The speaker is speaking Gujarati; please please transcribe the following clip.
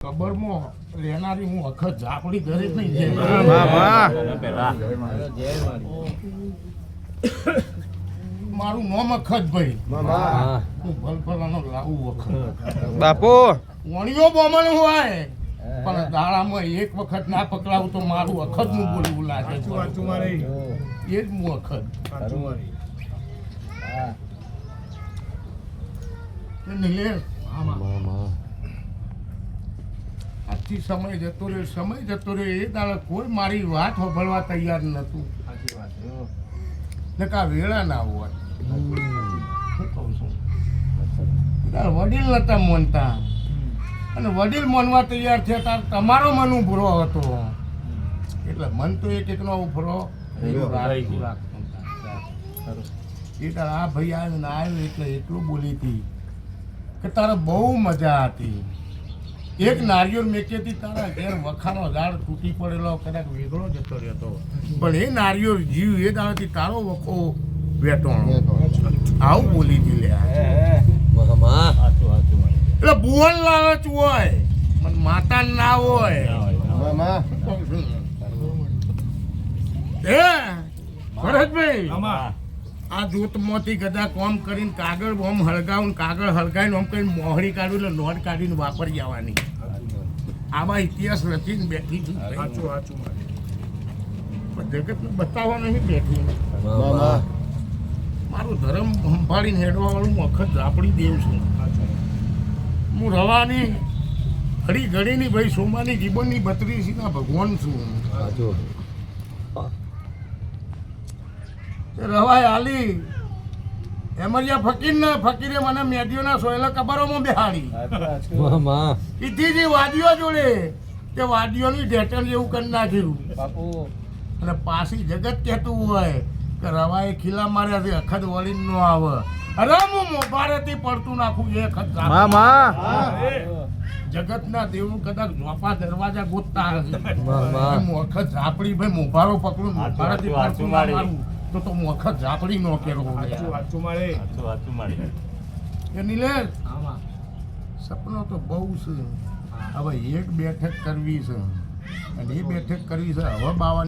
કબરમાં રહેનારી હું વખત ઝાપડી દરેક નહીં છે. મારું નામ અખત ભાઈ, હું ભલભલાનો લાવું વખત. બાપુ વણિયો બોમણ હોય પણ દાડામાં એક વખત ના પકડાવું તો મારું અખત નું બોલવું લાગે. એ જ હું અખત. નિલેશ, આજથી સમય જતો રહ્યો એ દાડે કોઈ મારી વાત સાંભળવા તૈયાર નતું. ને કા વેળા ના હોત. શું કહું છું, વડીલ નતા માનતા અને વડીલ માનવા તૈયાર થયા તાર તમારો મન ઉભરો હતો એટલે મન તો એક નો ઉભરો. એ તાર આ ભાઈ આવ્યો ને આવ્યો એટલે એટલું બોલી હતી કે તારે બહુ મજા હતી. એક નારિયેળ મેકેથી તારા ઘેર વખાનો ઝાડ તૂટી પડેલો કદાચ વેગળો જતો રહેતો પણ એ નારિયેળ જીવ એ દાડાથી તારો વખો વેટોણો. આવું બોલી હતી લે. એટલે ભુવન લાલચ હોય પણ માતા ના હોય. ભરતભાઈ, આ જૂથમાંથી કદાચ કોમ કરીને કાગળ બોમ હળગાવું, કાગળ હળગાવીને ઓમ કરીને મોહરી કાઢું એટલે નોટ કાઢીને વાપરી જવાની. આવા ઇતિહાસ રચીને બેઠી છું. જગતને બતાવવા નહીં બેઠી. મારું ધર્મ સંભાળીને હેડવા વાળું વખત ઝાપડી દેવ છું. હું રવાની ઘડી ઘડીની ભાઈ સોમાની જીવનની 32 ભગવાન છું. રવાય હાલી એમરિયા ફકીરે મને મેદીઓના સોયલા કબરોમાં બેહાડી. ઈથી જે વાદીઓ જોડે તે વાદીઓની ઢેટણ જેવું કરી નાખ્યું. અને પાછી જગત કહેતું હોય કે રવાએ ખીલા માર્યા છે અખત વળી નો આવે. અરે હું મોબારેથી પડતું નાખું એ અખત જગતના દેવું કદાચ ઝોપા દરવાજા ગોતતા હશે. હું અખત ઝાપડી ભાઈ મોભારો પકડું મોભારેથી પડતું ના મારું તો હું વખત ઝાપડી નો કેરો. નિલેશ, સપનો તો બહુ છે. હવે એક બેઠક કરવી છે અને એ બેઠક કરવી છે હવે બાવા